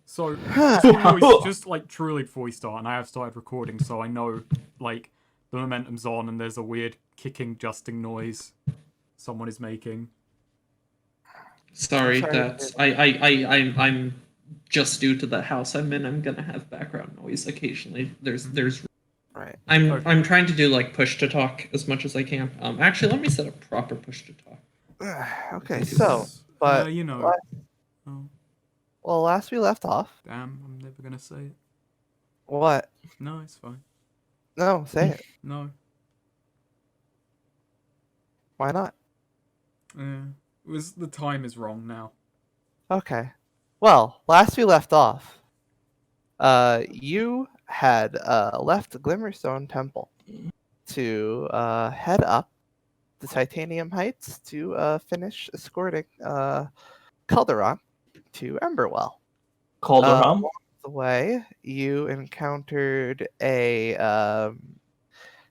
So, just like truly before we start, and I have started recording, so I know like the momentum's on, and there's a weird kicking, justing noise someone is making. Sorry, that's I'm just due to the house I'm in. I'm gonna have background noise occasionally. There's right. I'm trying to do like push to talk as much as I can. Actually, let me set up proper push to talk. Okay, so but you know. Well, last we left off. Damn, I'm never gonna say it. What? No, it's fine. No, say it. No. Why not? The time is wrong now. Okay. Well, last we left off, you had left Glimmerstone Temple to head up the Titanium Heights to finish escorting Calderon to Emberwell. Calderon? Along the way, you encountered a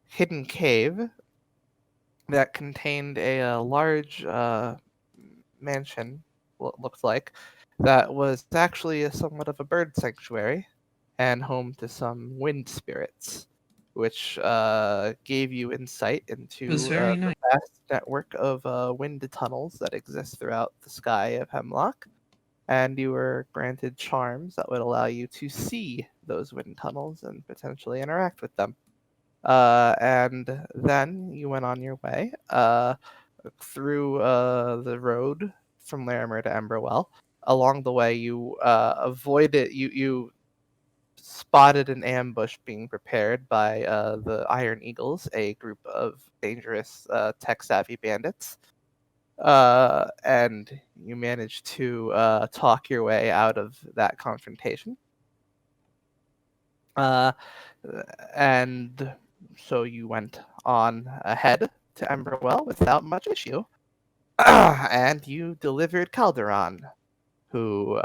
hidden cave that contained a large mansion, what it looks like, that was actually somewhat of a bird sanctuary and home to some wind spirits, which gave you insight into the vast network of wind tunnels that exist throughout the sky of Hemlock. And you were granted charms that would allow you to see those wind tunnels and potentially interact with them. And then you went on your way through the road from Larimer to Emberwell. Along the way, you you spotted an ambush being prepared by the Iron Eagles, a group of dangerous tech-savvy bandits. And you managed to talk your way out of that confrontation. And so you went on ahead to Emberwell without much issue. And you delivered Calderon, who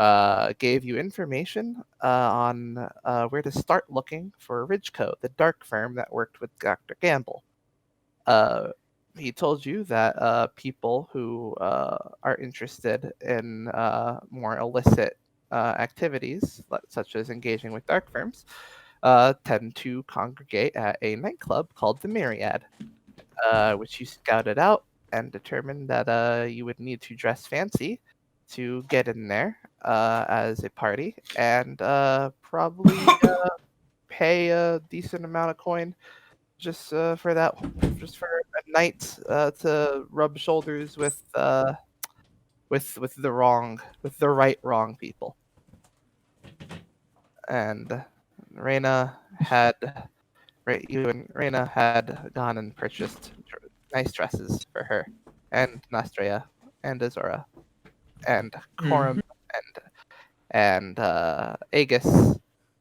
gave you information on where to start looking for Ridgeco, the dark firm that worked with Dr. Gamble. He told you that people who are interested in more illicit activities, such as engaging with dark firms, tend to congregate at a nightclub called the Myriad, which you scouted out and determined that you would need to dress fancy to get in there as a party, and probably pay a decent amount of coin just for that, just for a night to rub shoulders with the wrong people. And you and Reyna had gone and purchased nice dresses for her, and Nastria, and Azora, and Corum, and Aegis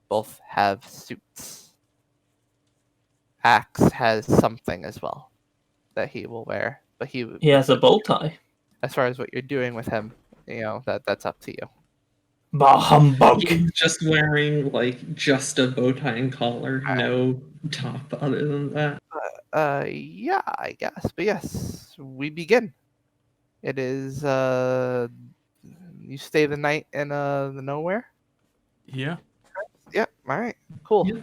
both have suits. Axe has something as well that he will wear, but he has a bow tie. As far as what you're doing with him, that's up to you. Bah humbug! He's just wearing like just a bow tie and collar, no top other than that. Yeah, I guess. But yes, we begin. It is you stay the night in the nowhere? Yeah. Yeah, alright. Cool. Yeah.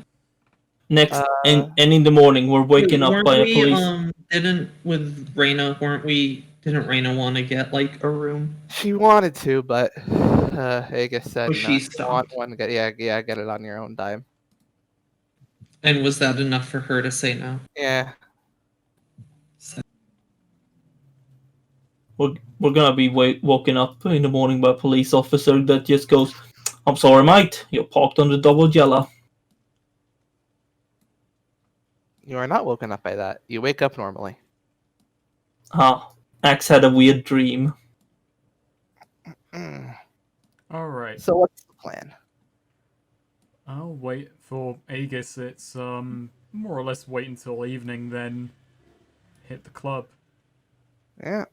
Next and in the morning we're waking up by a police. Didn't Reyna want to get like a room? She wanted to, but Aegis said she stopped. Get it on your own dime. And was that enough for her to say no? Yeah. We're gonna be woken up in the morning by a police officer that just goes, "I'm sorry, mate. You're parked on the double yellow." You are not woken up by that. You wake up normally. Axe had a weird dream. Alright. So what's the plan? I'll wait for Aegis. It's more or less wait until evening, then hit the club. Yeah.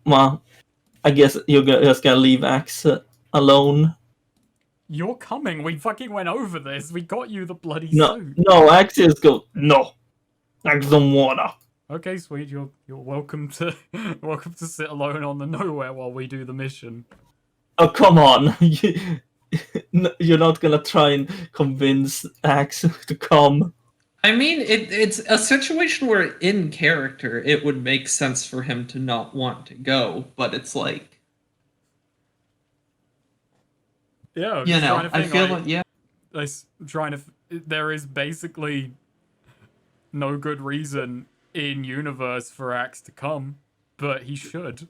Well, I guess you're just gonna leave Axe alone. You're coming. We fucking went over this. We got you the bloody suit. No, Axe just goes, no. Axe don't wanna. Okay, sweet. You're welcome to welcome to sit alone on the nowhere while we do the mission. Oh, come on. You're not gonna try and convince Axe to come. I mean, it's a situation where in character it would make sense for him to not want to go, but it's like, Yeah, I'm you just know, trying to I think, feel like, yeah. I'm trying to. There is basically no good reason in universe for Axe to come, but he should.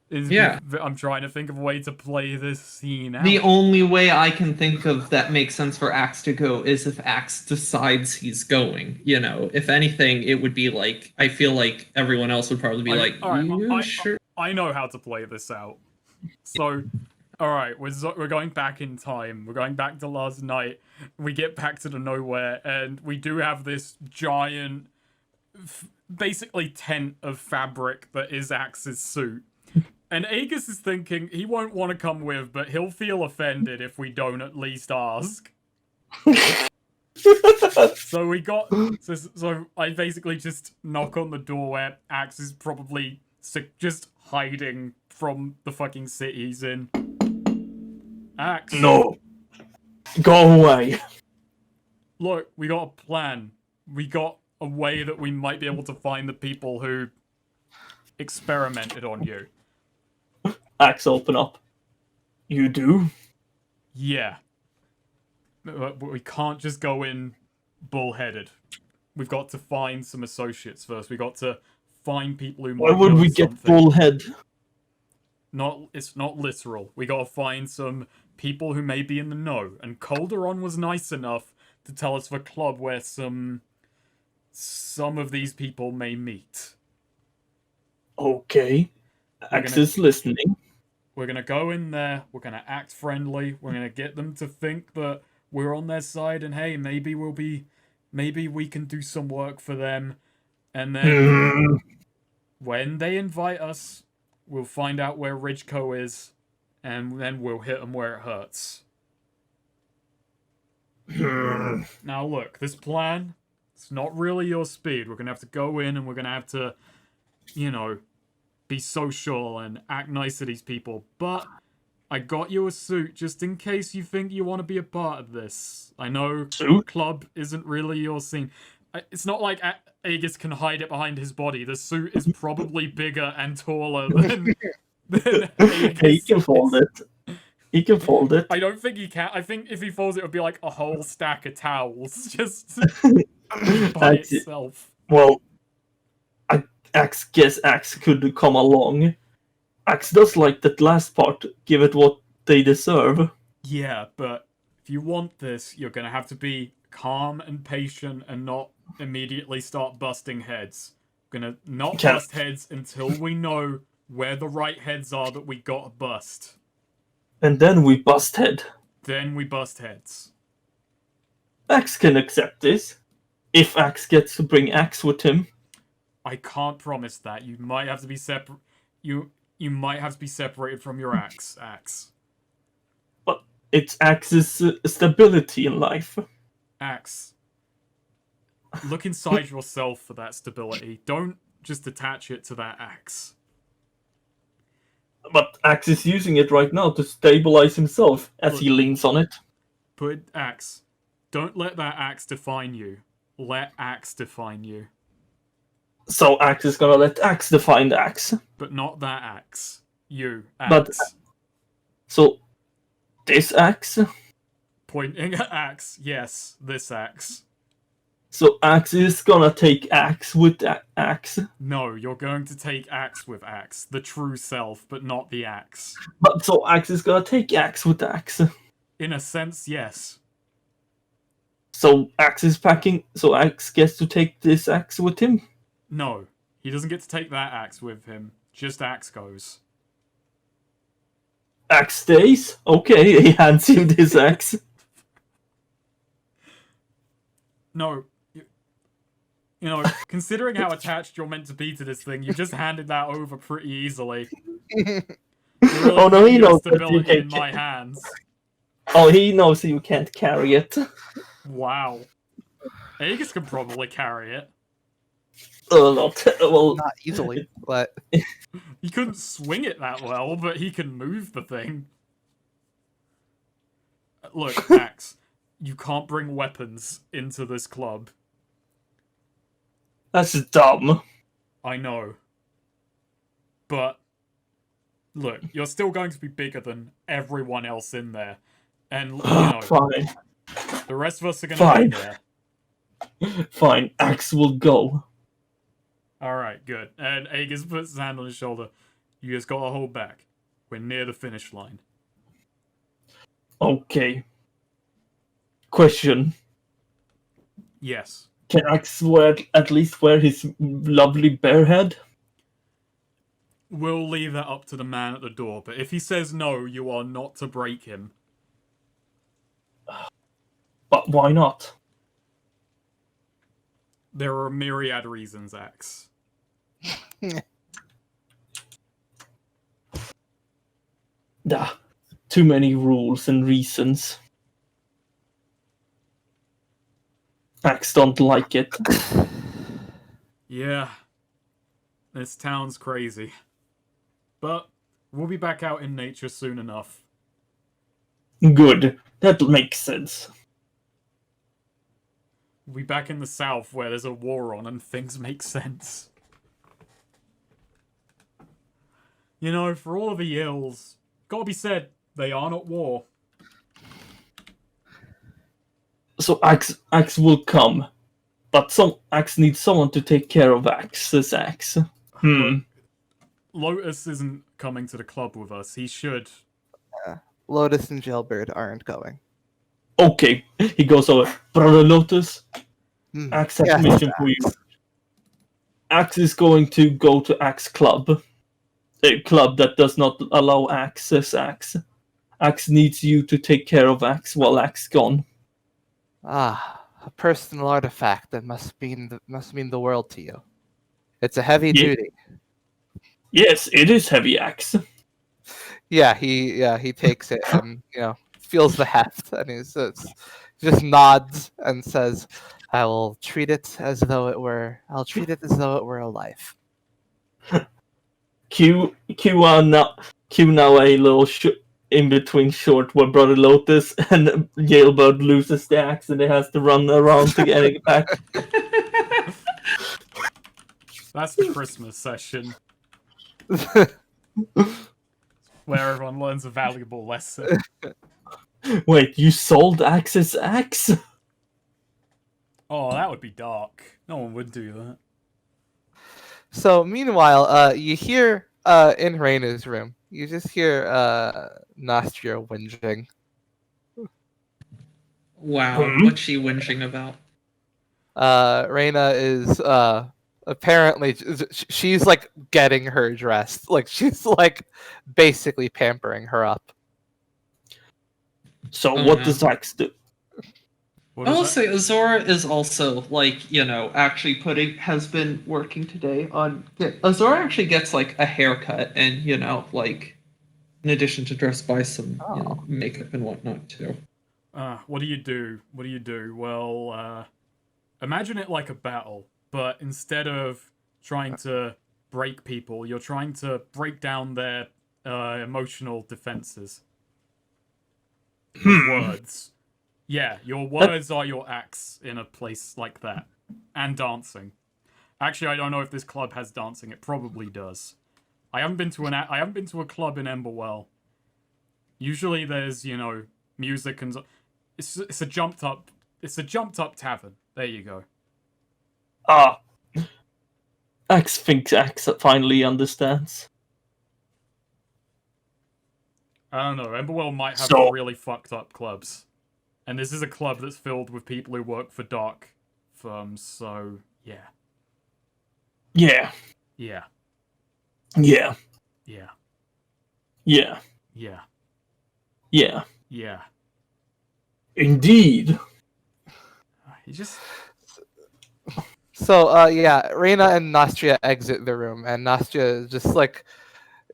Yeah. I'm trying to think of a way to play this scene out. The only way I can think of that makes sense for Axe to go is if Axe decides he's going. You know, if anything, it would be like, I feel like everyone else would probably be like, sure? I know how to play this out. So, alright, we're going back in time. We're going back to last night. We get back to the nowhere, and we do have this giant, basically tent of fabric that is Axe's suit. And Aegis is thinking he won't want to come with, but he'll feel offended if we don't at least ask. So I basically just knock on the door where Axe is probably just hiding from the fucking city he's in. Axe. No. Go away. Look, we got a plan. We got a way that we might be able to find the people who experimented on you. Axe, open up. You do? Yeah. But we can't just go in bullheaded. We've got to find some associates first. We got to find people who might Why would know we get something. bullhead? It's not literal. We gotta find some people who may be in the know. And Calderon was nice enough to tell us of a club where some of these people may meet. Okay. Axe is listening. We're gonna go in there, we're gonna act friendly, we're gonna get them to think that we're on their side, and hey, maybe we can do some work for them, and then when they invite us, we'll find out where Ridgeco is, and then we'll hit them where it hurts. Now look, this plan, it's not really your speed. We're gonna have to go in and we're gonna have to, be social and act nice to these people, but I got you a suit just in case you think you want to be a part of this. I know club isn't really your scene. It's not like Aegis can hide it behind his body. The suit is probably bigger and taller than Aegis. He can fold it. He can fold it. I don't think he can. I think if he folds it would be like a whole stack of towels just by itself. Well, Axe could come along. Axe does like that last part. Give it what they deserve. Yeah, but if you want this, you're gonna have to be calm and patient and not immediately start busting heads. Gonna not bust heads until we know where the right heads are that we gotta bust. And then we bust head. Then we bust heads. Axe can accept this. If Axe gets to bring Axe with him. I can't promise that. You might have to be separate. You might have to be separated from your Axe. But it's Axe's stability in life. Axe. Look inside yourself for that stability. Don't just attach it to that Axe. But Axe is using it right now to stabilize himself as he leans on it. Put Axe. Don't let that Axe define you. Let Axe define you. So Axe is gonna let Axe define the Axe. But not that Axe. You, Axe. But, so, this Axe? Pointing at Axe. Yes, this Axe. So Axe is gonna take Axe with Axe? No, you're going to take Axe with Axe. The true self, but not the Axe. But so Axe is gonna take Axe with Axe? In a sense, yes. So Axe is packing, so Axe gets to take this Axe with him? No, he doesn't get to take that Axe with him. Just Axe goes. Axe stays? Okay, he hands him this Axe. No. Considering how attached you're meant to be to this thing, you just handed that over pretty easily. Really oh no, he knows that you stability in can't. my hands. Oh, he knows you can't carry it. Wow. Aegis can probably carry it. Not well. Not easily, but He couldn't swing it that well, but he can move the thing. Look, Axe, you can't bring weapons into this club. That's dumb. I know. But, look, you're still going to be bigger than everyone else in there. And, you know, Fine. the rest of us are going Fine. to be there. Fine. Axe will go. Alright, good. And Aegis puts his hand on his shoulder. You just gotta hold back. We're near the finish line. Okay. Question. Yes. Can Axe at least wear his lovely bear head? We'll leave that up to the man at the door, but if he says no, you are not to break him. But why not? There are a myriad reasons, Axe. Too many rules and reasons. Axe don't like it. Yeah. This town's crazy. But we'll be back out in nature soon enough. Good. That makes sense. We'll be back in the south where there's a war on and things make sense. You know, for all of the ills, gotta be said, they are not war. So Axe will come. But Axe needs someone to take care of Axe's Axe. Lotus isn't coming to the club with us. He should. Lotus and Jailbird aren't going. Okay. He goes over. Brother Lotus, Hmm. Axe has Yes, a mission for you. Axe is going to go to Axe Club. A club that does not allow access Axe. Axe needs you to take care of Axe while Axe gone. Ah, a personal artifact that must mean the world to you. It's a heavy Yeah. duty. Yes, it is heavy Axe. Yeah, he takes it and feels the heft and he just nods and says, "I will treat it as though it were. I'll treat it as though it were a life." Q now a little in between short where Brother Lotus and Jailbird loses the axe and he has to run around to get it back. That's the Christmas session where everyone learns a valuable lesson. Wait, you sold Axe's axe? Oh, that would be dark. No one would do that. So meanwhile, you hear in Raina's room, you just hear Nostria whinging. Wow, Hmm? what's she whinging about? Raina is apparently she's like getting her dressed, like she's like basically pampering her up. So Oh, what no. does Axe do? What I is will that? say Azora is also actually has been working today on. Azora actually gets like a haircut and in addition to dressed by some makeup and whatnot too. What do you do? What do you do? Well, imagine it like a battle, but instead of trying to break people, you're trying to break down their emotional defenses. With words. Yeah, your words are your axe in a place like that. And dancing. Actually, I don't know if this club has dancing. It probably does. I haven't been to a club in Emberwell. Usually there's, music and it's a jumped up tavern. There you go. Axe thinks Axe finally understands. I don't know. Emberwell might have So- really fucked up clubs. And this is a club that's filled with people who work for dark firms, so yeah. Yeah. Yeah. Yeah. Yeah. Yeah. Yeah. Yeah. Yeah. Indeed. He just So Reina and Nostria exit the room, and Nostria is just like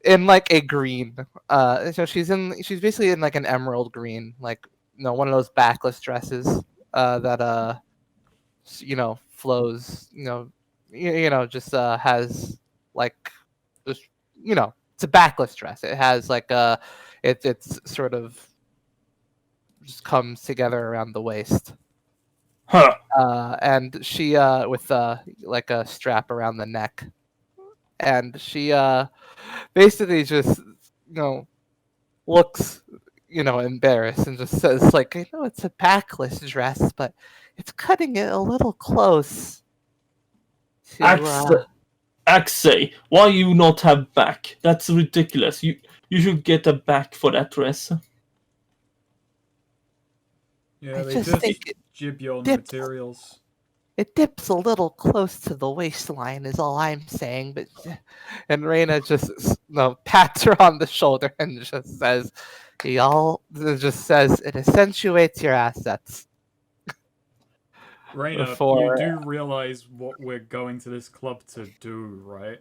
in like a green. So she's basically in like an emerald green, like one of those backless dresses that flows just has like just it's a backless dress. It has like it's sort of just comes together around the waist. Huh. And she with like a strap around the neck, and she basically just looks embarrassed and just says like, I know it's a backless dress, but it's cutting it a little close to Axe, why you not have back? That's ridiculous. You should get a back for that dress. Yeah, I they just just think it jib you on dips. materials. It dips a little close to the waistline, is all I'm saying. But and Reina just pats her on the shoulder and just says, it accentuates your assets." Raina, you do realize what we're going to this club to do, right?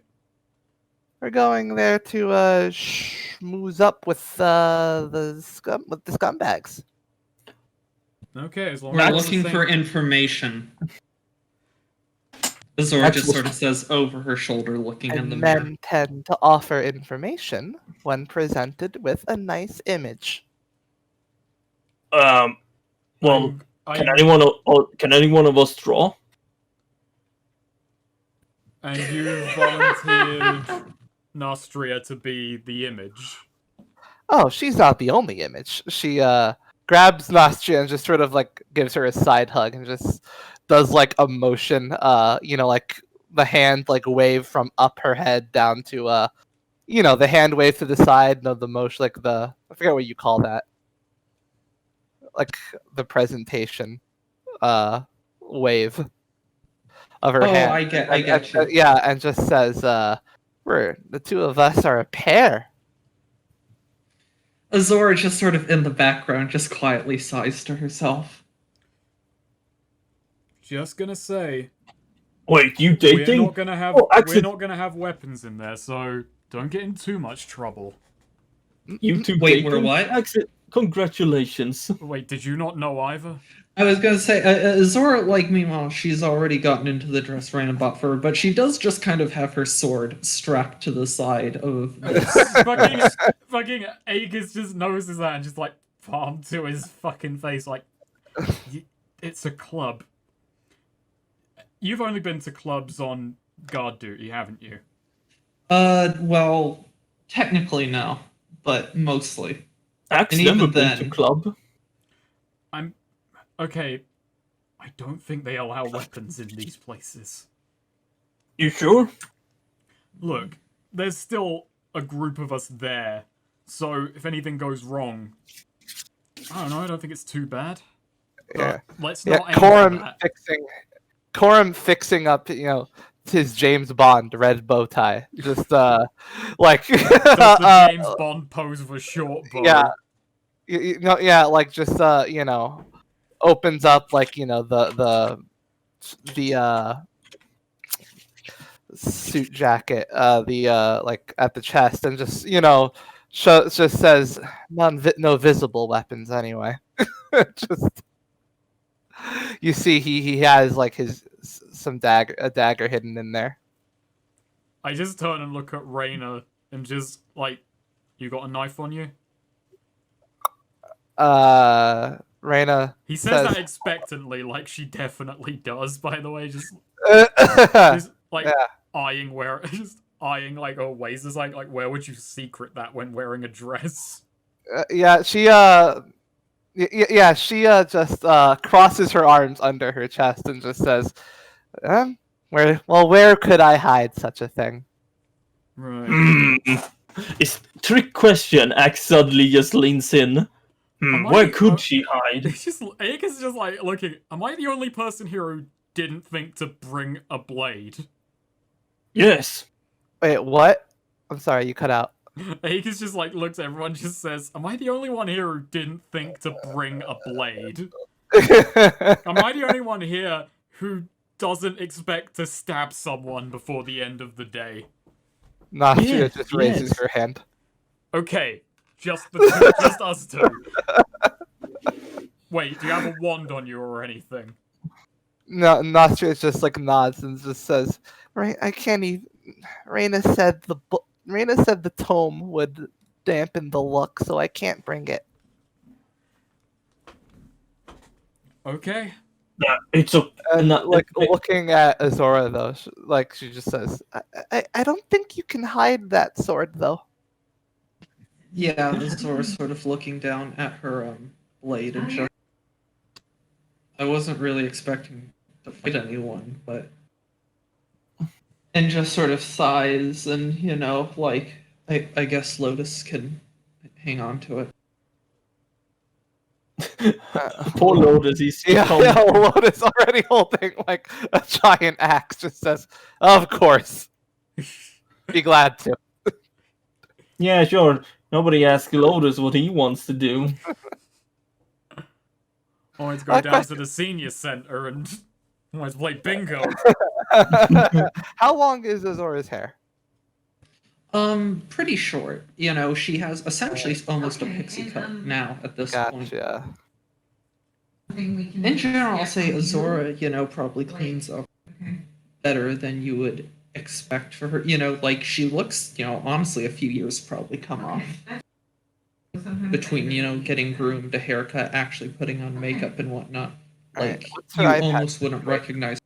We're going there to schmooze up with the scumbags. Okay, as long We're as looking the for same... information. Azora just sort of says over her shoulder, looking in the And mirror. men tend to offer information when presented with a nice image. Well, can anyone of us draw? And you volunteered Nostria to be the image. Oh, she's not the only image. She grabs Nostria and just sort of like gives her a side hug and just does like a motion, like the hand like wave from up her head down to the hand wave to the side, the motion, like I forget what you call that. Like the presentation wave of her hand. I get you. Yeah, and just says, "We're the two of us are a pair." Azora just sort of in the background, just quietly sighs to herself. Just gonna say, wait, you dating? We're not gonna have we're not gonna have weapons in there, so don't get in too much trouble. You two Wait, dating? we're what? Congratulations. Wait, did you not know either? I was gonna say, Azora, meanwhile, she's already gotten into the dress Raina bought for her, but she does just kind of have her sword strapped to the side of this. fucking Aegis just notices that and just like palm to his fucking face, like, it's a club. You've only been to clubs on guard duty, haven't you? Well, technically no, but mostly. Axe And never even been then- to club. Okay, I don't think they allow weapons in these places. You sure? Look, there's still a group of us there, so if anything goes wrong, I don't know, I don't think it's too bad. Yeah. Let's not aim for that. Corum fixing up, his James Bond red bow tie. Just like Does the James Bond pose with a short bow? Yeah. Like just opens up like the suit jacket, like at the chest, and just just says no visible weapons anyway. Just you see he has like a dagger hidden in there. I just turn and look at Raina and just like, you got a knife on you? Raina. He says that expectantly, like she definitely does. By the way, just like eyeing like her waist is like where would you secret that when wearing a dress? She just crosses her arms under her chest and just says, where could I hide such a thing? Right. It's trick question. Axe suddenly just leans in. Where could she hide? Aegis is just like looking. Am I the only person here who didn't think to bring a blade? Yes. Wait, what? I'm sorry, you cut out. Aegis just like looks at everyone, just says, "Am I the only one here who didn't think to bring a blade? Am I the only one here who doesn't expect to stab someone before the end of the day?" Nostria just raises her hand. Okay, just us two. Wait, do you have a wand on you or anything? No, Nostria just like nods and just says, "Right, I can't even." Raina said Raina said the tome would dampen the look, so I can't bring it. Okay. It's a And not, like looking at Azora though, she just says, I don't think you can hide that sword though." Yeah, Azora's sort of looking down at her blade and just. I wasn't really expecting to fight anyone, but. And just sort of sighs, and like I guess Lotus can hang on to it. poor Lotus. He's Yeah, become- Lotus already holding like a giant axe just says, "Of course, be glad to." Yeah, sure. Nobody asked Lotus what he wants to do. Always go down to question. the senior center and always play bingo. How long is Azora's hair? Pretty short. She has essentially almost a pixie cut now at this point. Gotcha. In general, I'll say Azora, probably cleans up better than you would expect for her. Like she looks, honestly, a few years probably come off between, getting groomed, a haircut, actually putting on makeup and whatnot. Alright, Like what's her you eye almost patch wouldn't like? recognize.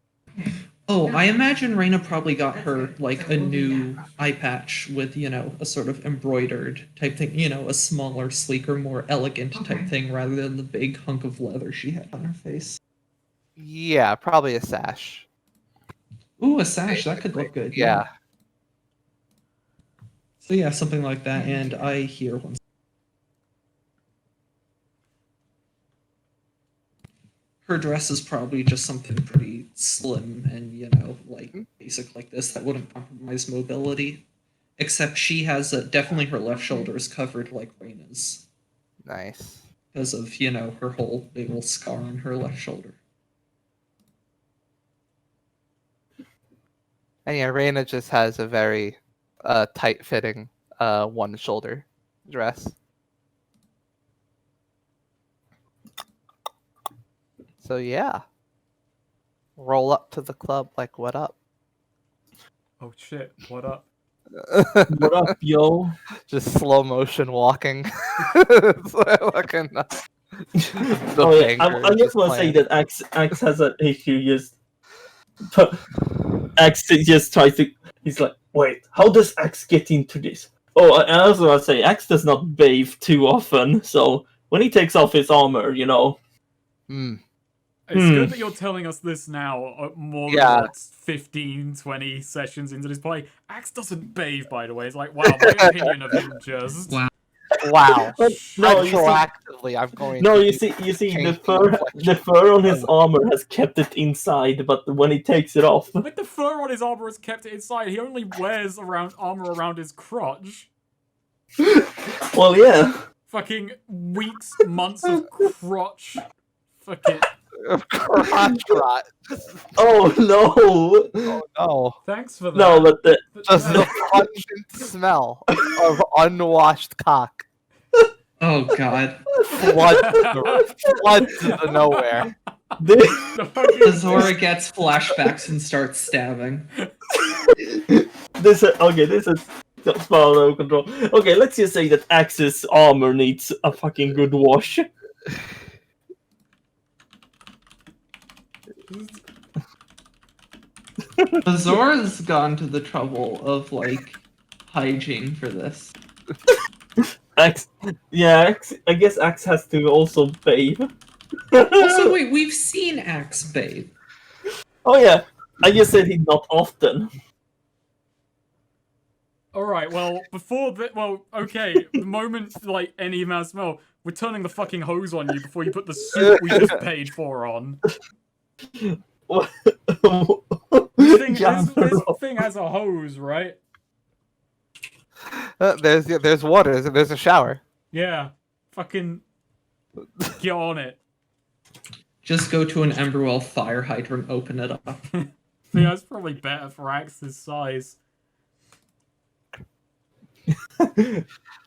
Oh, I imagine Reina probably got her like a new eye patch with, a sort of embroidered type thing, a smaller, sleeker, more elegant type thing rather than the big hunk of leather she had on her face. Yeah, probably a sash. Ooh, a sash, that could look good. Yeah. So yeah, something like that, and I hear one. Her dress is probably just something pretty slim and, like basic like this that wouldn't compromise mobility. Except she has definitely her left shoulder is covered like Reina's Nice. because of, her whole big old scar on her left shoulder. And yeah, Reina just has a very tight-fitting one shoulder dress. So yeah. Roll up to the club like what up? Oh shit, what up? What up, yo? Just slow motion walking. It's like Oh yeah, banger I is just want to say playing. that Axe has an issue. Just Axe just tries to. He's like, wait, how does Axe get into this? Oh, I also want to say Axe does not bathe too often, so when he takes off his armor, Hmm. It's good that you're telling us this now, more than Yeah. what, 15, 20 sessions into this play. Axe doesn't bathe, by the way. It's like, wow, my opinion of him just... Wow. Wow. No, you see, Retroactively, I'm going. no, to you do- see, the change fur, inflection. the fur on his armor has kept it inside, but when he takes it off, Like, the fur on his armor has kept it inside. He only wears armor around his crotch. well, yeah. Fucking weeks, months of crotch. Fucking... Crotch rot. Oh no, Oh no. Thanks for that. no, but Just the pungent smell of unwashed cock. Oh god. Floods to the nowhere. this, The fucking... Azora gets flashbacks and starts stabbing. this is spell no control. Okay, let's just say that Axe's armor needs a fucking good wash. Azora's gone to the trouble of like hygiene for this. Axe, I guess Axe has to also bathe. Also, wait, we've seen Axe bathe. Oh yeah, I just said he's not often. Alright, well, okay, the moment, like, any amount of smell, we're turning the fucking hose on you before you put the suit we just paid for on. This thing has a hose, right? There's water. There's a shower. Yeah. Fucking get on it. Just go to an Emberwell fire hydrant, open it up. Yeah, that's probably better for Axe's size.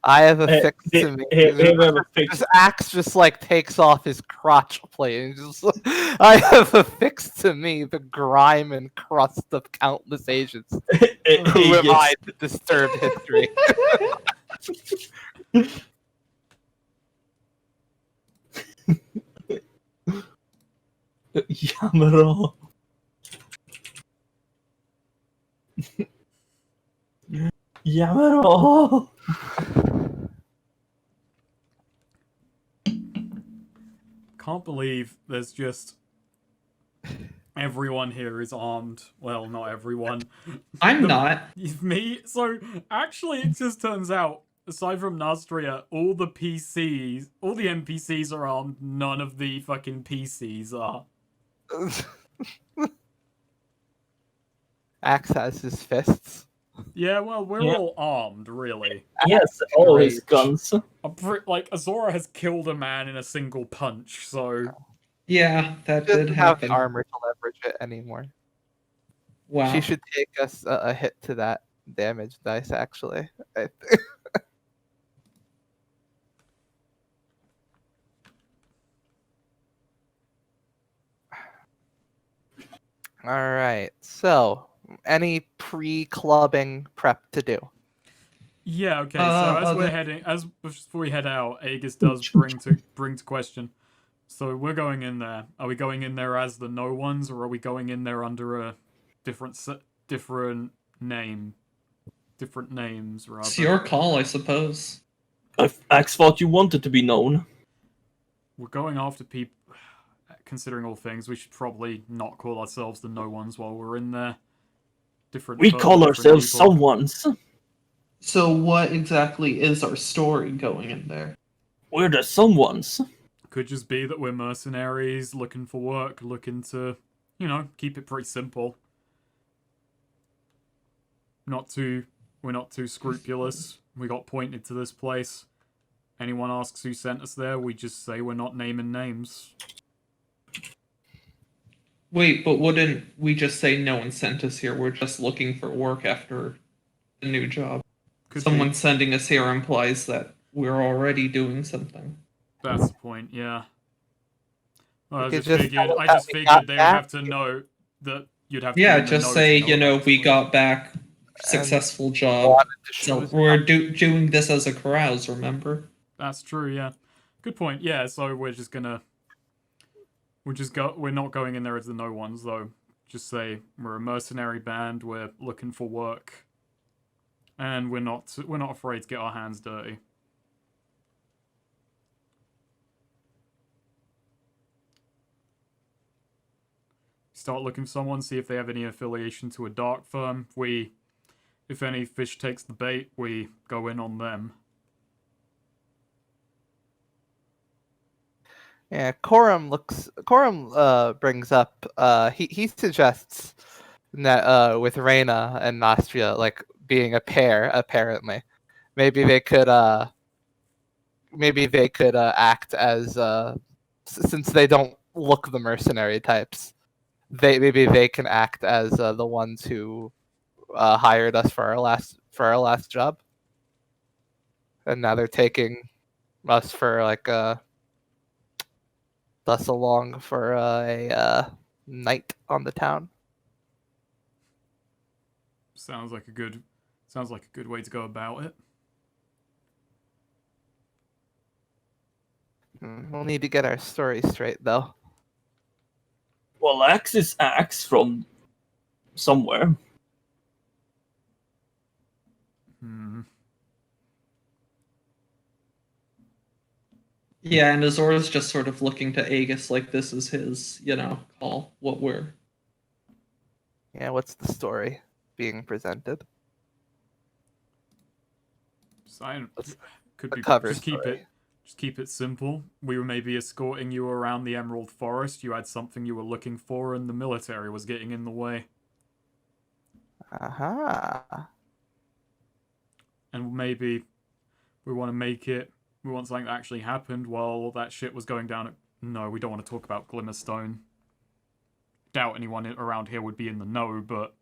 I have a fix to me. Here we have a fix. This axe just like takes off his crotch plate and just I have affixed to me the grime and crust of countless Asians who am I to disturb history. Yamaro. Yamaro. Can't believe there's just everyone here is armed. Well, not everyone. I'm not. Me. So actually, it just turns out, aside from Nastria, all the NPCs are armed. None of the fucking PCs are. Axe has his fists. Yeah, well, we're all armed, really. Yes, all his Rage. guns. Like, Azora has killed a man in a single punch, so... Yeah, that Doesn't did have the happen. armor to leverage it anymore. Wow. She should take us a hit to that damage dice, actually. I think. Alright, so any pre-clubbing prep to do? Yeah, okay, so as we're heading... Before we head out, Aegis does bring to question. So we're going in there. Are we going in there as the No Ones, or are we going in there under a different names, rather? It's your call, I suppose. Axe thought you wanted to be known. We're going after people... Considering all things, we should probably not call ourselves the No Ones while we're in there. We call ourselves someone's. So what exactly is our story going in there? We're the someone's. Could just be that we're mercenaries, looking for work, looking to, keep it pretty simple. We're not too scrupulous. We got pointed to this place. Anyone asks who sent us there, we just say we're not naming names. Wait, but wouldn't we just say no one sent us here? We're just looking for work after a new job. Someone sending us here implies that we're already doing something. That's the point, yeah. Well, I just just figured they would have to know that you'd have to... Yeah, just say, we got back, successful job. So we're doing this as a carouse, remember? That's true, yeah. Good point, yeah, so we're just gonna... We're not going in there as the No Ones, though. Just say we're a mercenary band, we're looking for work. And we're not afraid to get our hands dirty. Start looking for someone, see if they have any affiliation to a dark firm. If any fish takes the bait, we go in on them. Yeah, Corum brings up, he suggests that with Reyna and Nostria, like, being a pair, apparently. Maybe they could act as, since they don't look the mercenary types, maybe they can act as the ones who hired us for our last job. And now they're taking us for, like, us along for a night on the town. Sounds like a good way to go about it. We'll need to get our story straight, though. Well, Axe is Axe from somewhere. Yeah, and Azora's just sort of looking to Aegis like this is his, call. Yeah, what's the story being presented? Could be cover just story. keep it simple. We were maybe escorting you around the Emerald Forest. You had something you were looking for, and the military was getting in the way. Aha. And maybe we want something that actually happened while that shit was going down. No, we don't want to talk about Glimmerstone. Doubt anyone around here would be in the know, but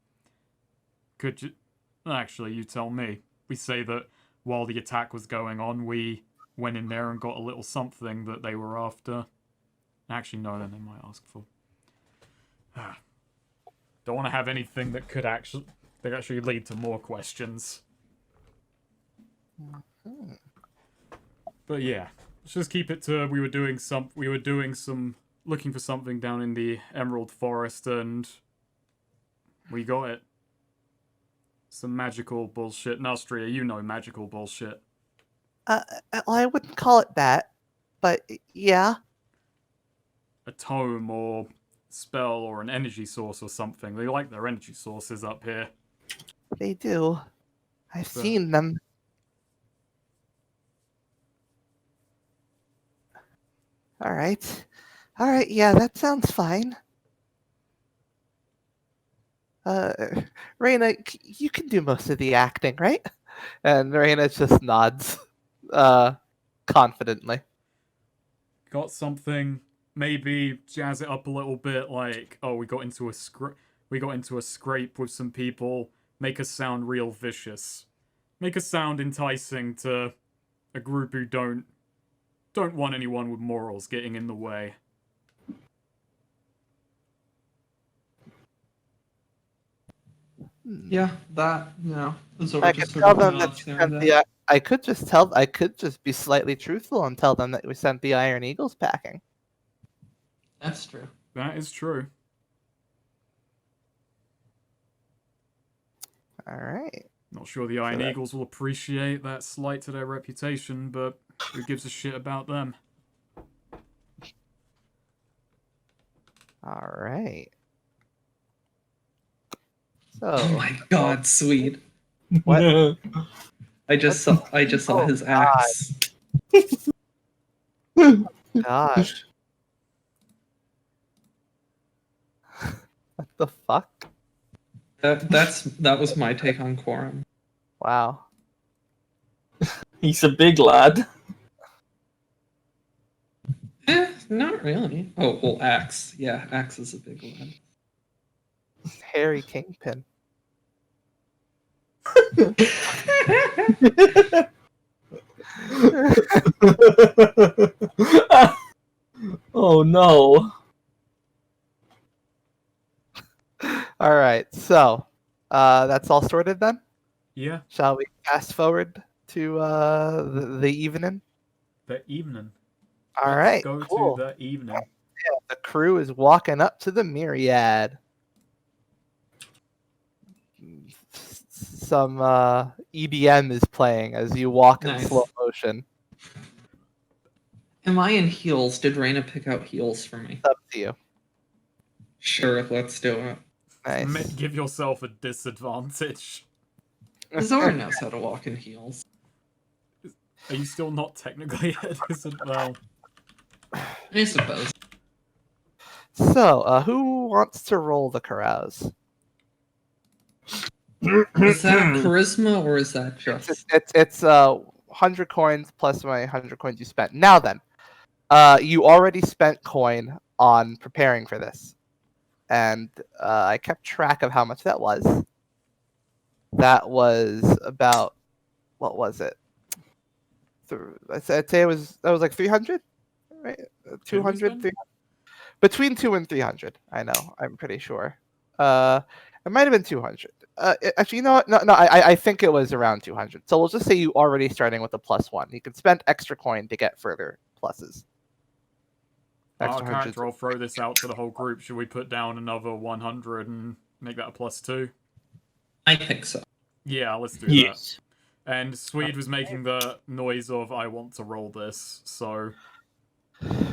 actually, you tell me. We say that while the attack was going on, we went in there and got a little something that they were after. Actually, no, then they might ask for. Don't want to have anything that could actually lead to more questions. But yeah, let's just keep it to we were doing some looking for something down in the Emerald Forest, and we got it. Some magical bullshit. Nastria, you know magical bullshit. Well, I wouldn't call it that, but yeah. A tome or spell or an energy source or something. They like their energy sources up here. They do. I've So- seen them. All right. All right, yeah, that sounds fine. Reina, you can do most of the acting, right? And Reina just nods, confidently. Got something, maybe jazz it up a little bit, like, oh, we got into a scrape with some people, make us sound real vicious. Make us sound enticing to a group who don't want anyone with morals getting in the way. Yeah, that, Azor I just could sort tell of them that nods you there sent and the. I could just be slightly truthful and tell them that we sent the Iron Eagles packing. That's true. That is true. All right. Not sure the Iron that- Eagles will appreciate that slight to their reputation, but who gives a shit about them? All right. So. Oh my god, sweet. What? I just saw Oh, his axe. Gosh. What the fuck? That was my take on Quorum. Wow. He's a big lad. Not really. Oh, well, axe. Yeah, axe is a big one. Harry Kingpin. Oh no. All right. So, that's all sorted then. Yeah, Shall we fast forward to the evening? the evening. All Let's right. go Cool. to the evening. The crew is walking up to the Myriad. Some EDM is playing as you walk in Nice. slow motion. Am I in heels? Did Raina pick out heels for me? It's up to you. Sure, let's do it. Nice. Give yourself a disadvantage. Azor knows how to walk in heels. Are you still not technically a well? I suppose. So, who wants to roll the carouse? Is that charisma or is that just? It's 100 coins plus my 100 coins you spent. Now then, you already spent coin on preparing for this, and I kept track of how much that was. That was about, what was it? I'd say that was like 300, right? 200, spend? 300. Between 2 and 300. I know. I'm pretty sure. It might have been 200. Actually, you know what? No. I think it was around 200. So we'll just say you already starting with a +1. You can spend extra coin to get further pluses. Extra hundreds. Character, I'll throw this out to the whole group. Should we put down another 100 and make that a +2? I think so. Yeah, let's do Yes. that. And Swede was making the noise of "I want to roll this," so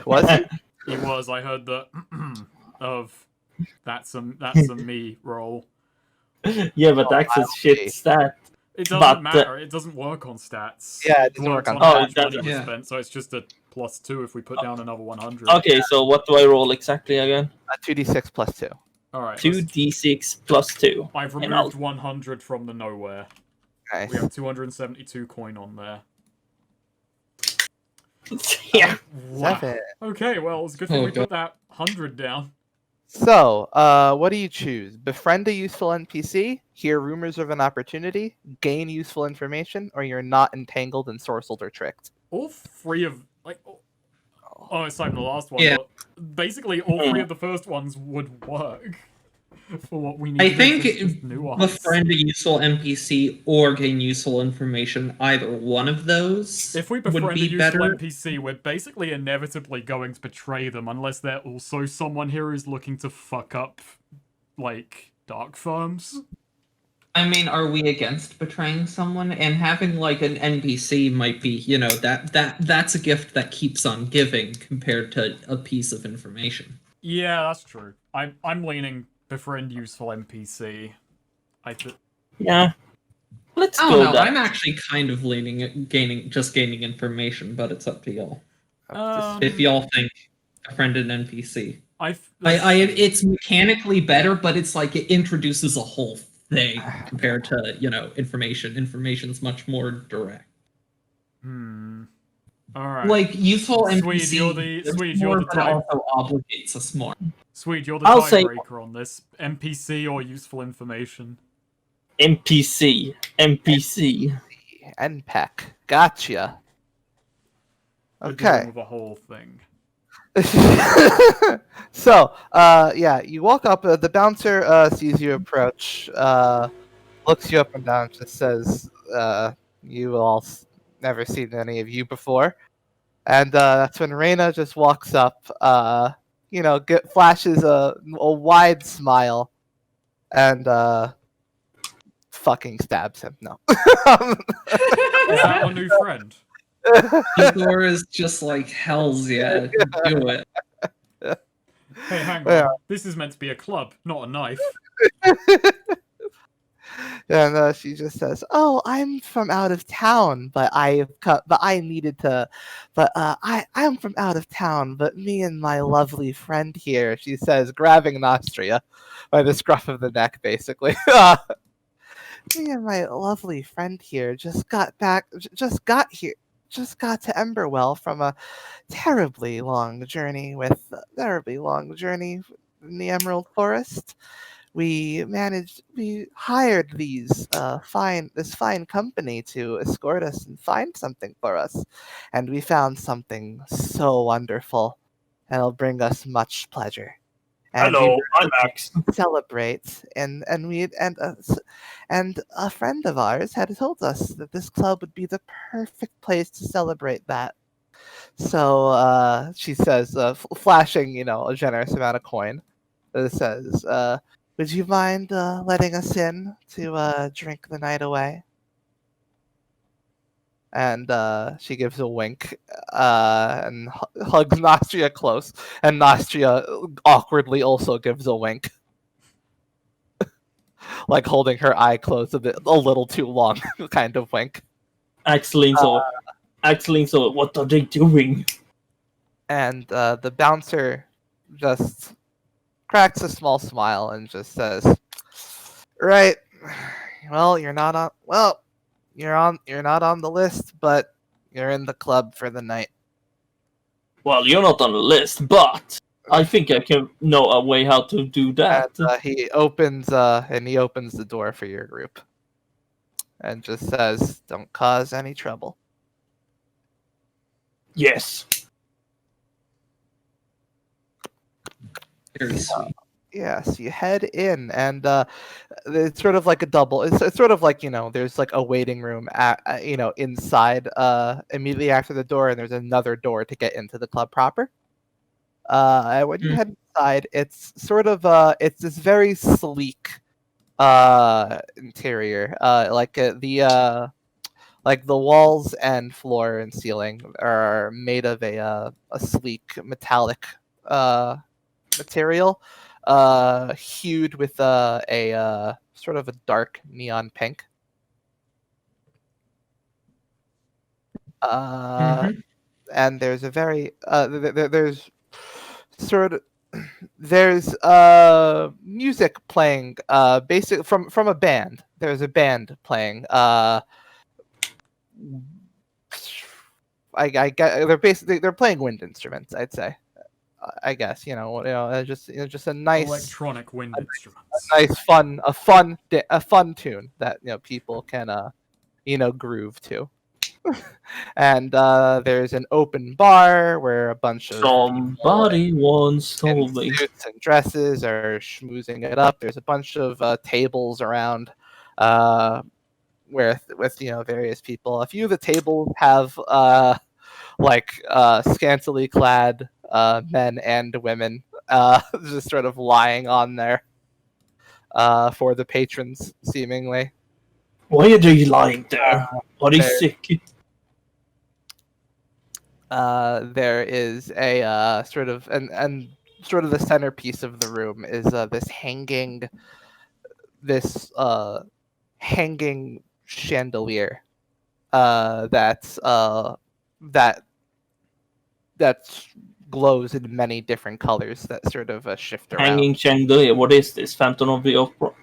Was he? he was. I heard the of that's a me roll. Yeah, but that's a I'll shit see. stat. It doesn't But, matter. It doesn't work on stats. Yeah, it doesn't work on how stats. much Oh, it money doesn't. we Yeah. spent, so it's just a +2 if we put down another 100. Okay, so what do I roll exactly again? 2d6 plus 2. All right. 2d6 plus 2. I've And I'll- removed 100 from the nowhere. Nice. We have 272 coin on there. Yeah. Wow. 7. Okay, well, it's a good thing Oh, we put that 100 down. So, what do you choose? Befriend a useful NPC, hear rumors of an opportunity, gain useful information, or you're not entangled, ensorcelled, or tricked? All three of aside from the last one, Yeah. but basically all three of the first ones would work for what we need I to do. think It's just nuance. befriend a useful NPC or gain useful information, either one of those If we would befriend a be useful better. NPC, we're basically inevitably going to betray them unless they're also someone here who's looking to fuck up, like, dark firms. I mean, are we against betraying someone? And having like an NPC might be, that's a gift that keeps on giving compared to a piece of information. Yeah, that's true. I'm leaning befriend useful NPC. Yeah. Let's I go don't know. that. I'm actually kind of leaning at gaining information, but it's up to y'all. If y'all think befriend an NPC. It's mechanically better, but it's like it introduces a whole thing compared to information. Information's much more direct. All right. Like useful Swede, NPC, you're the but type. also obligates us more. Swede, you're the I'll say- tiebreaker on this. NPC or useful information? NPC. NPEC. Gotcha. We're Okay. dealing with the whole thing. So, yeah, you walk up. The bouncer sees you approach, looks you up and down, just says, "You all never seen any of you before." And that's when Reina just walks up, flashes a wide smile, and fucking stabs him. No. Is that our new friend? Igor is just like, hells yeah, do it. Hey, hang on. Yeah. This is meant to be a club, not a knife. And she just says, "Oh, I'm from out of town, but I'm from out of town, but me and my lovely friend here," she says, grabbing Nostria by the scruff of the neck, basically. "Me and my lovely friend here just got to Emberwell from a terribly long journey in the Emerald Forest. We hired this fine company to escort us and find something for us, and we found something so wonderful, and it'll bring us much pleasure. And we Hello, were I'm looking Max. to celebrate, and a friend of ours had told us that this club would be the perfect place to celebrate that. So she says, flashing a generous amount of coin. It says, would you mind letting us in to drink the night away?" And she gives a wink and hugs Nostria close. And Nostria awkwardly also gives a wink. Like holding her eye closed a little too long kind of wink. Axe leans over. What are they doing? And the bouncer just cracks a small smile and just says, "Right. Well, you're not on the list, but you're in the club for the night." Well, you're not on the list, but I think I can know a way how to do that. And he opens the door for your group and just says, "Don't cause any trouble." Yes. Very sweet. Yes, you head in, and it's sort of like a double. It's sort of like there's like a waiting room inside immediately after the door, and there's another door to get into the club proper. And when you head inside, it's sort of it's this very sleek interior. Like the walls and floor and ceiling are made of a sleek metallic material, hued with a sort of a dark neon pink. And there's a very there's sort of there's music playing basic from a band. There's a band playing I get they're playing wind instruments, I'd say. I guess just a nice, Electronic wind instruments. a fun tune that people can groove to. And there's an open bar where a bunch of Somebody once in told me. suits and dresses are schmoozing it up. There's a bunch of tables around with various people. A few of the tables have scantily clad men and women just sort of lying on there for the patrons, seemingly. Why are they lying there? Are they there- sick? There is a sort of and sort of the centerpiece of the room is this hanging chandelier that glows in many different colors that sort of shift around. Hanging chandelier. What is this? Phantom of the Opera?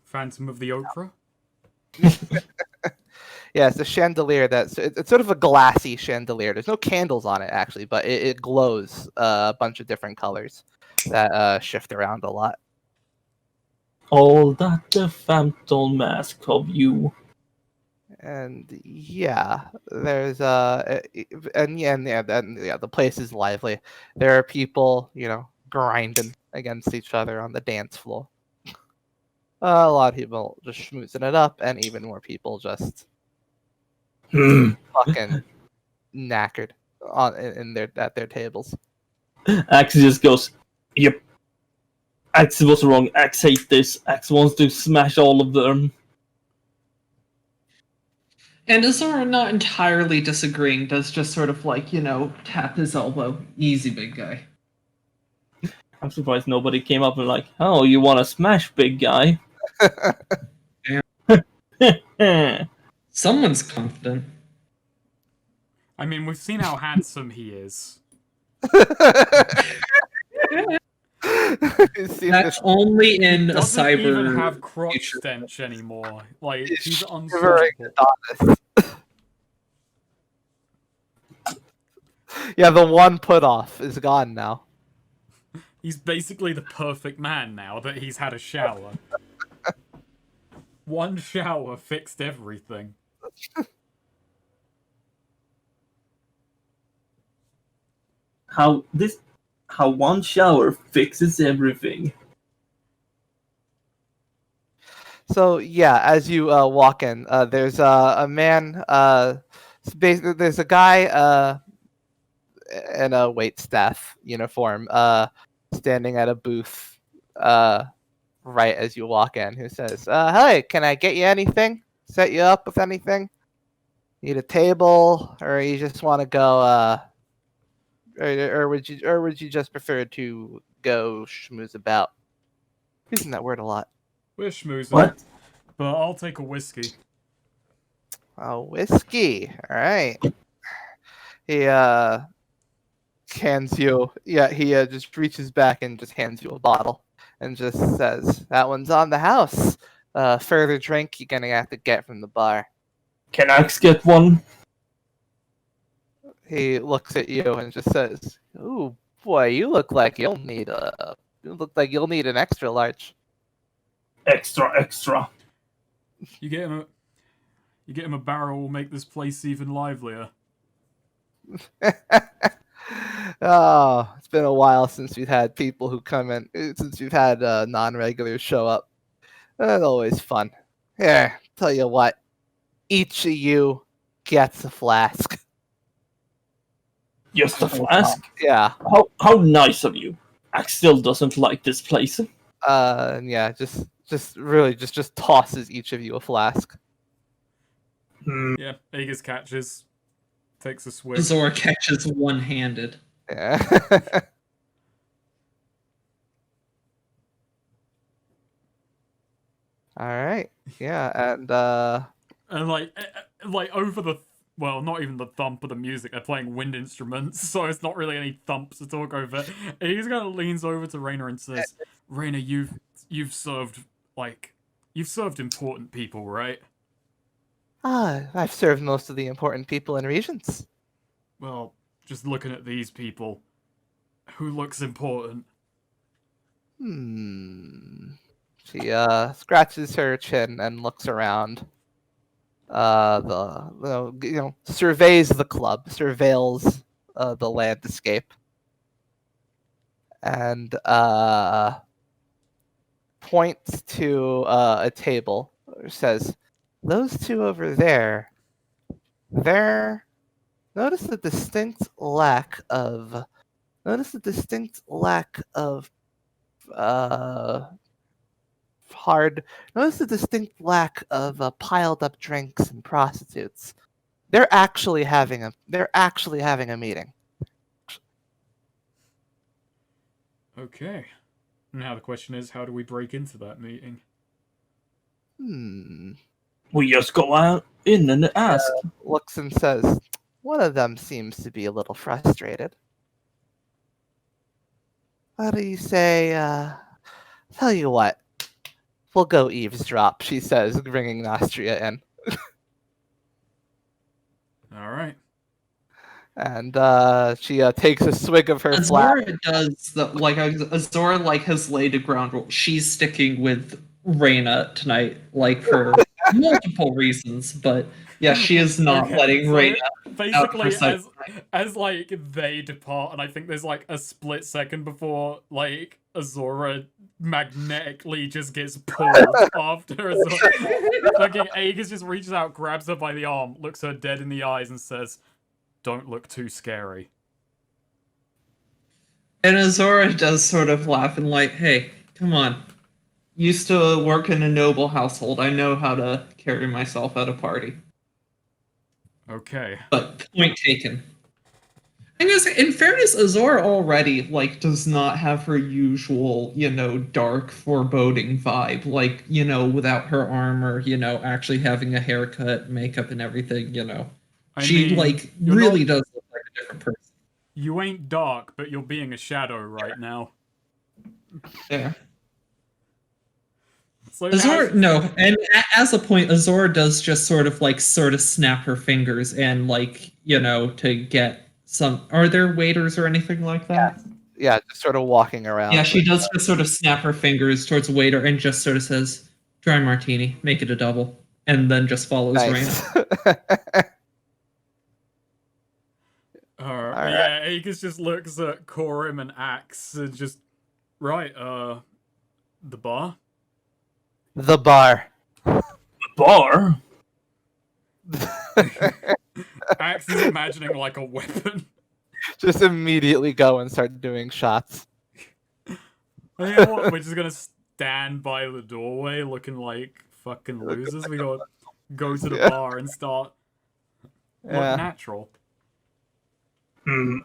Phantom of the Opera? Yeah, it's a chandelier it's sort of a glassy chandelier. There's no candles on it actually, but it glows a bunch of different colors that shift around a lot. All that the phantom mask of you. And yeah, there's the place is lively. There are people, grinding against each other on the dance floor. A lot of people just schmoozing it up, and even more people just fucking knackered at their tables. Axe just goes, yep. Axe was wrong. Axe hates this. Axe wants to smash all of them. And Azora, not entirely disagreeing, does just sort of tap his elbow. Easy, big guy. I'm surprised nobody came up and like, oh, you want to smash, big guy? Someone's confident. I mean, we've seen how handsome he is. That's only in a Doesn't cyber. even have crotch future. stench anymore. Like, he's Shivering unstoppable. Adonis. Yeah, the one put off is gone now. He's basically the perfect man now that he's had a shower. One shower fixed everything. How one shower fixes everything. So yeah, as you walk in, there's a man. There's a guy in a waitstaff uniform, standing at a booth, right as you walk in, who says, "Hey, can I get you anything? Set you up with anything? Need a table, or you just want to go? Or would you just prefer to go schmooze about?" Using that word a lot. We're schmoozing. What? But I'll take a whiskey. A whiskey. All right. He hands you. Yeah, he just reaches back and just hands you a bottle and just says, "That one's on the house. Further drink you're gonna have to get from the bar." Can Axe get one? He looks at you and just says, "Ooh, boy, you look like you'll need an extra large." Extra. You get him a barrel will make this place even livelier. Oh, it's been a while since we've had people who come in, since we've had non-regulars show up. That's always fun. Here, tell you what, each of you gets a flask. Just a flask? Yeah. How nice of you. Axe still doesn't like this place. Yeah, just really just tosses each of you a flask. Yeah, Aegis catches. Takes a swig. Azora catches one-handed. Yeah. All right. Yeah, And like over the not even the thump of the music. They're playing wind instruments, so it's not really any thumps to talk over. He kind of leans over to Raina and says, "Raina, you've served important people, right?" I've served most of the important people in Regents. Well, just looking at these people. Who looks important? She scratches her chin and looks around. Surveys the club, surveils the landscape, and points to a table. Says, "Those two over there. They're notice the distinct lack of hard. Notice the distinct lack of piled up drinks and prostitutes. They're actually having a meeting." Okay. Now the question is, how do we break into that meeting? We just go out in and ask. Looks and says, "One of them seems to be a little frustrated. What do you say? Tell you what, we'll go eavesdrop," she says, bringing Nostria in. All right. And she takes a swig of her flask. Azora does Azora has laid a ground rule. She's sticking with Reyna tonight, for multiple reasons. But yeah, she is not Okay, letting so Reyna. basically, out as they depart, and I think there's a split second before Azora magnetically just gets pulled after Azora. Fucking Aegis just reaches out, grabs her by the arm, looks her dead in the eyes, and says, "Don't look too scary." And Azora does sort of laugh and hey, come on. Used to work in a noble household. I know how to carry myself at a party. Okay. But point taken. I guess, in fairness, Azora already, does not have her usual, dark, foreboding vibe. Without her armor, actually having a haircut, makeup, and everything, She, really does look like a different person. You ain't dark, but you're being a shadow right now. Yeah. So Azora, no, and as a point, Azora does just sort of snap her fingers and to get some. Are there waiters or anything like that? Yeah, just sort of walking around. Yeah, she does just sort of snap her fingers towards a waiter and just sort of says, "Dry martini, make it a double," and then just follows Nice. Reyna. Alright. Yeah, Aegis just looks at Corim and Axe and just, right, the bar? The bar. Bar? Axe is imagining a weapon. Just immediately go and start doing shots. You know what? We're just gonna stand by the doorway looking like fucking losers. We gotta go to the bar and start look natural.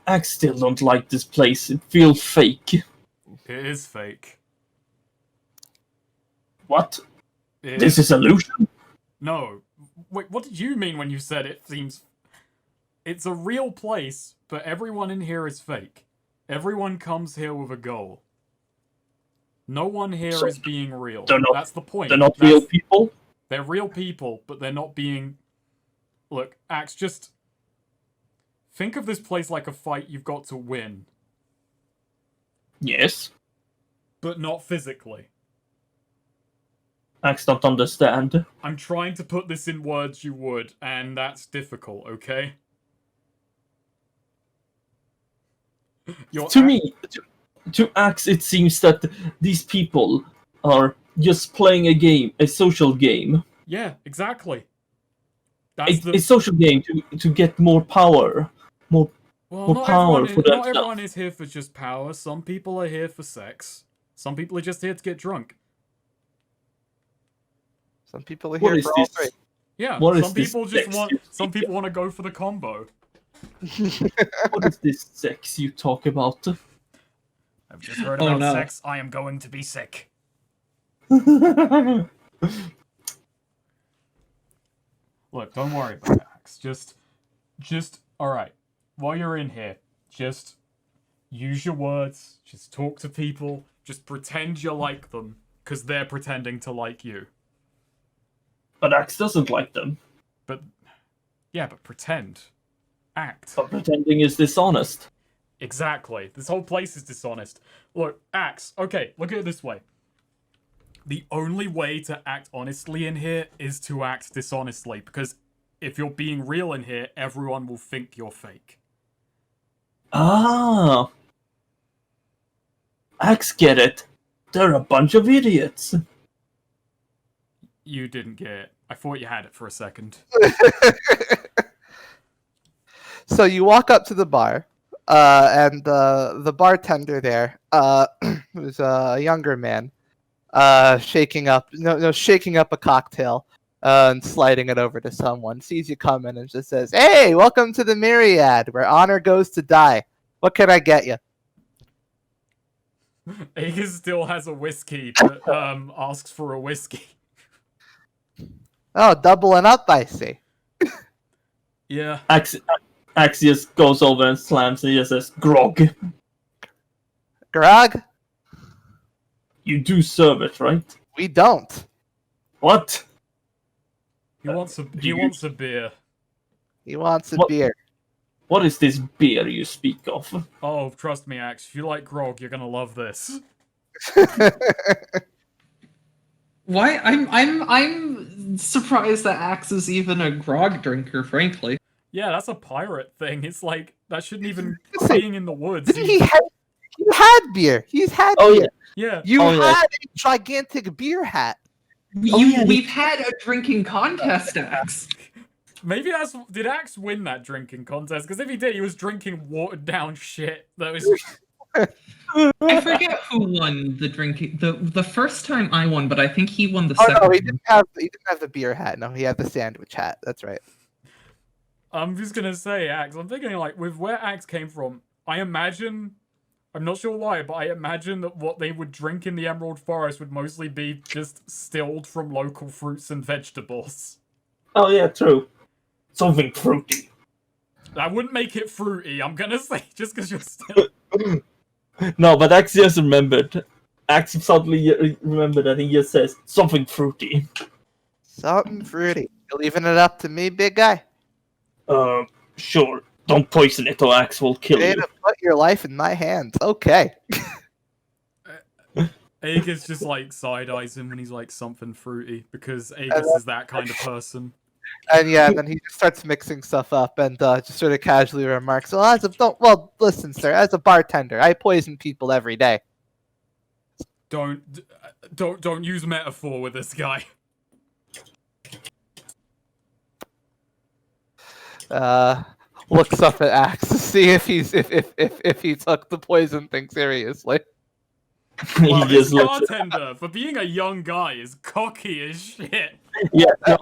I still don't like this place. It feels fake. It is fake. What? This is illusion? No. Wait, what did you mean when you said it seems... It's a real place, but everyone in here is fake. Everyone comes here with a goal. No one here is being real. That's the point. They're not real people? They're real people, but they're not being... Look, Axe, just... Think of this place like a fight you've got to win. Yes. But not physically. Axe don't understand. I'm trying to put this in words you would, and that's difficult, okay? To Axe, it seems that these people are just playing a game, a social game. Yeah, exactly. A social game to get more power. More power for themselves. Not everyone is here for just power. Some people are here for sex. Some people are just here to get drunk. Some people are here for all three. Yeah, some people want to go for the combo. What is this sex you talk about? I've just heard about sex. I am going to be sick. Look, don't worry about it, Axe. Just, alright. While you're in here, just use your words. Just talk to people. Just pretend you like them, because they're pretending to like you. But Axe doesn't like them. But, yeah, but pretend. act. But pretending is dishonest. Exactly. This whole place is dishonest. Look, Axe, okay, look at it this way. The only way to act honestly in here is to act dishonestly, because if you're being real in here, everyone will think you're fake. Ah. Axe get it. They're a bunch of idiots. You didn't get it. I thought you had it for a second. So you walk up to the bar, and the bartender there, who's a younger man, shaking up a cocktail, and sliding it over to someone, sees you coming and just says, "Hey, welcome to the Myriad, where honor goes to die. What can I get you?" Aegis still has a whiskey, but asks for a whiskey. Oh, doubling up, I see. Yeah. Axius goes over and slams and he just says, "Grog." Grog? You do serve it, right? We don't. What? He wants a beer. He wants a What? beer. What is this beer you speak of? Oh, trust me, Axe. If you like grog, you're gonna love this. Why? I'm surprised that Axe is even a grog drinker, frankly. Yeah, that's a pirate thing. It's like that shouldn't even Listen, being in the woods. Didn't he had? You had beer. He's had Oh beer. yeah. Yeah. You Oh, yeah. had a gigantic beer hat. We've had a drinking contest, Axe. Maybe did Axe win that drinking contest? Because if he did, he was drinking watered down shit. That was I forget who won the drinking. The first time I won, but I think he won the Oh second. no, he one. didn't have the beer hat. No, he had the sandwich hat. That's right. I'm just gonna say, Axe. I'm thinking like with where Axe came from. I imagine. I'm not sure why, but I imagine that what they would drink in the Emerald Forest would mostly be just stilled from local fruits and vegetables. Oh yeah, true. Something fruity. That wouldn't make it fruity. I'm gonna say just because you're still. No, but Axius remembered. Axius suddenly remembered that he just says something fruity. Something fruity. You leaving it up to me, big guy? Sure. Don't poison it or Axe will kill Way you. to put your life in my hands. Okay. Aegis just like side eyes him when he's like something fruity because Aegis is that kind of person. And yeah, then he just starts mixing stuff up and just sort of casually remarks, "Well, listen, sir. As a bartender, I poison people every day." Don't use metaphor with this guy. Looks up at Axe to see if he took the poison thing seriously. Well, He this just looks. bartender, for being a young guy, is cocky as shit. Yeah, no,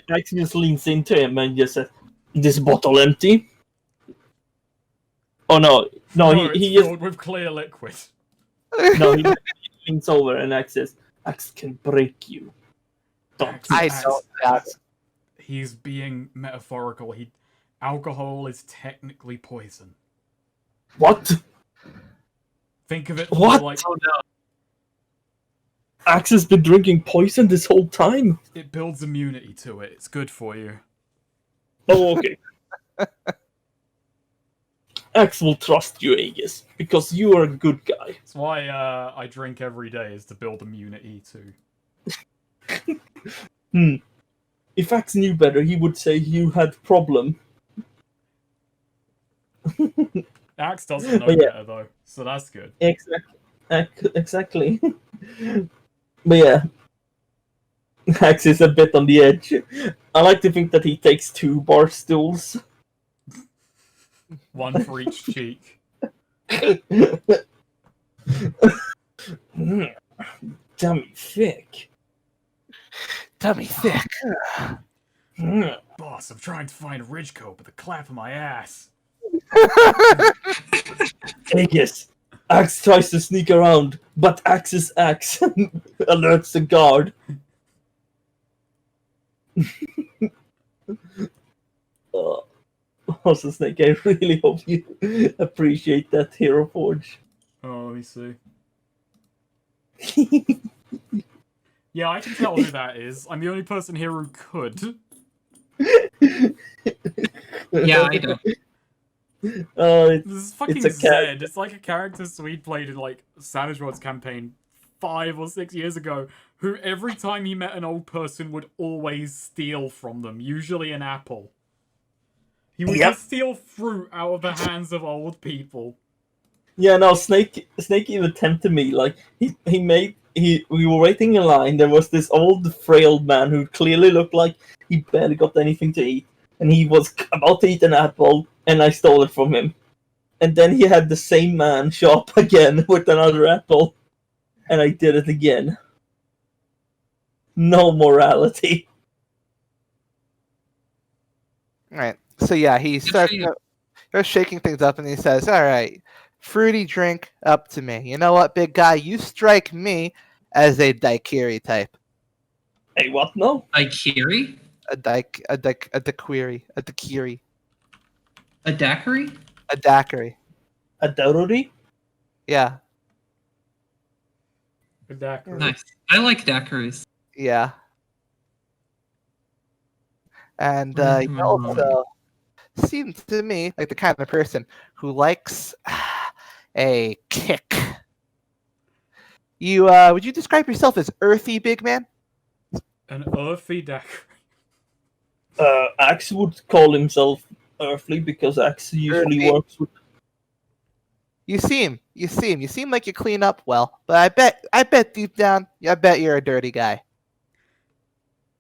Axius leans into him and just says, "This bottle empty?" Oh no, No, he it's just filled with clear liquid. no, he leans over and Axe says, "Axe can break you." Don't. I Axe- don't. Yeah. He's being metaphorical. Alcohol is technically poison. What? Think of it What? like Oh no. Axe has been drinking poison this whole time. it builds immunity to it. It's good for you. Oh, okay. Axe will trust you, Aegis, because you are a good guy. That's why I drink every day, is to build immunity to. If Axe knew better, he would say you had problem. Axe doesn't know Yeah. better though, so that's good. Exactly. But yeah, Axe is a bit on the edge. I like to think that he takes 2 bar stools. One for each cheek. Dummy thick. Tummy thick. Boss, I'm trying to find a ridge coat with the clap of my ass. Aegis. Axe tries to sneak around, but Axe's axe alerts the guard. Also, Snake, I really hope you appreciate that Hero Forge. Oh, let me see. Yeah, I can tell who that is. I'm the only person here who could. Yeah, I don't. This is fucking It's a character. Zed. It's like a character Swede played in like Savage Worlds campaign 5 or 6 years ago, who every time he met an old person would always steal from them, usually an apple. He would Yep. just steal fruit out of the hands of old people. Yeah, no, Snake even tempted me. Like we were waiting in line. There was this old frail man who clearly looked like he barely got anything to eat, and he was about to eat an apple, and I stole it from him. And then he had the same man show up again with another apple, and I did it again. No morality. All right. So yeah, he starts shaking things up, and he says, "All right, fruity drink up to me. You know what, big guy? You strike me as a daiquiri type. Hey, what? No. Ikiri? A daiquiri. A daiquiri? A daiquiri. A daiquiri? Yeah. A daiquiri. Nice. I like daiquiris. Yeah. And Where's you my also seem to me like the kind of person who likes a kick. You would you describe yourself as earthy, big man? An earthy daiquiri. Axe would call himself earthly because Axe usually Earthy. works with. You seem like you clean up well, but I bet deep down, I bet you're a dirty guy.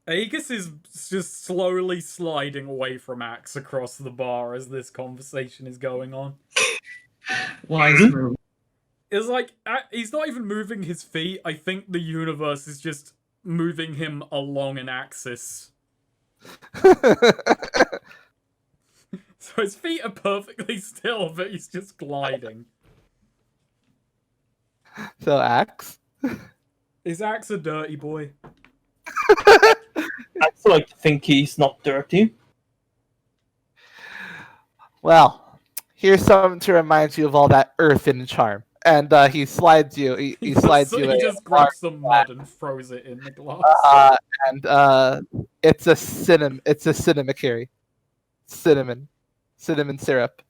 Aegis is just slowly sliding away from Axe across the bar as this conversation is going on. Wise move. It's like, he's not even moving his feet. I think the universe is just moving him along an axis. So his feet are perfectly still, but he's just gliding. So Axe. Is Axe a dirty boy? Axe like to think he's not dirty. Well, here's something to remind you of all that earth and charm. And he slides you. He slides So you. he a just grabs some mud and throws it in the glass. and it's a cinnamon. Cinnamon syrup.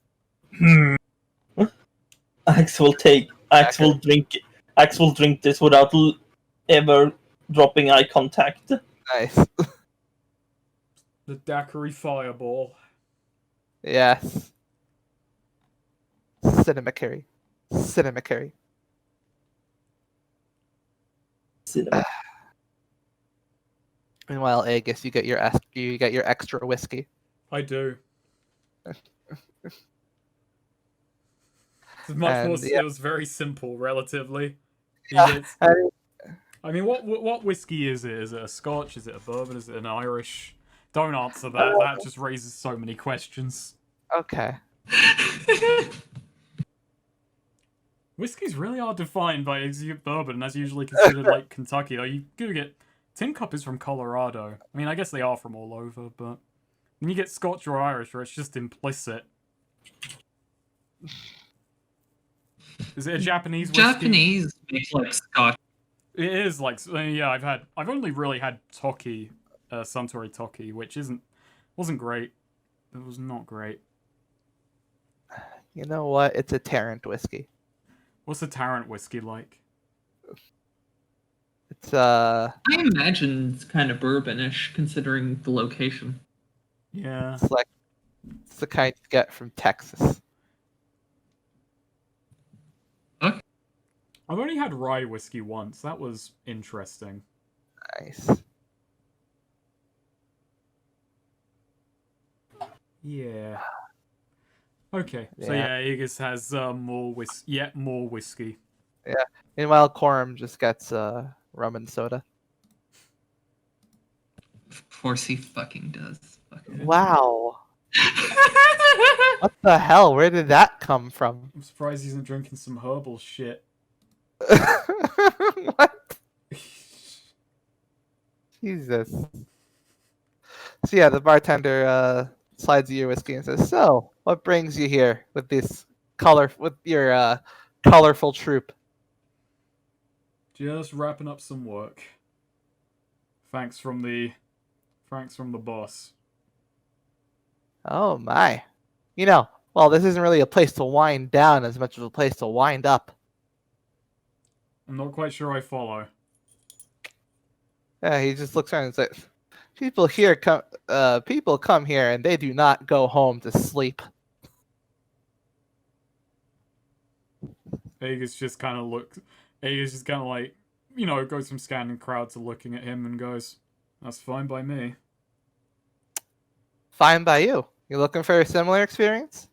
Axe will drink this without ever dropping eye contact. Nice. The daiquiri fireball. Yes. Cinnamon. Cinnamon. Meanwhile, Aegis, you get your extra whiskey. I do. It's much more. Yeah. It was very simple, relatively. He Yeah, gets- I mean, what whiskey is it? Is it a Scotch? Is it a bourbon? Is it an Irish? Don't answer that. That just raises so many questions. Okay. Whiskey's really hard to find by execute bourbon, and that's usually considered like Kentucky. Though you do get Tin Cup is from Colorado. I mean, I guess they are from all over, but when you get Scotch or Irish, where it's just implicit. Is it a Japanese whiskey? Japanese makes like Scotch. It is like, yeah. I've only really had Toki, Suntory Toki, which wasn't great. It was not great. You know what? It's a Tarrant whiskey. What's a Tarrant whiskey like? It's I imagine it's kind of bourbonish considering the location. Yeah. it's the kind you get from Texas. I've only had rye whiskey once. That was interesting. Nice. Yeah. Okay. So yeah, Aegis has more whiskey. Meanwhile, Corum just gets rum and soda. Of course he fucking does. Fucking. Wow. What the hell? Where did that come from? I'm surprised he isn't drinking some herbal shit. What? Jesus. So yeah, the bartender slides you your whiskey and says, "So, what brings you here with your colorful troupe?" Just wrapping up some work. Thanks from the boss. Oh my. You know, Well, this isn't really a place to wind down as much as a place to wind up. I'm not quite sure I follow. Yeah, he just looks around and says, "People here come. People come here and they do not go home to sleep." Aegis just kind of looks. Aegis just kind of like, you know, goes from scanning crowd to looking at him and goes, "That's fine by me." Fine by you. You looking for a similar experience?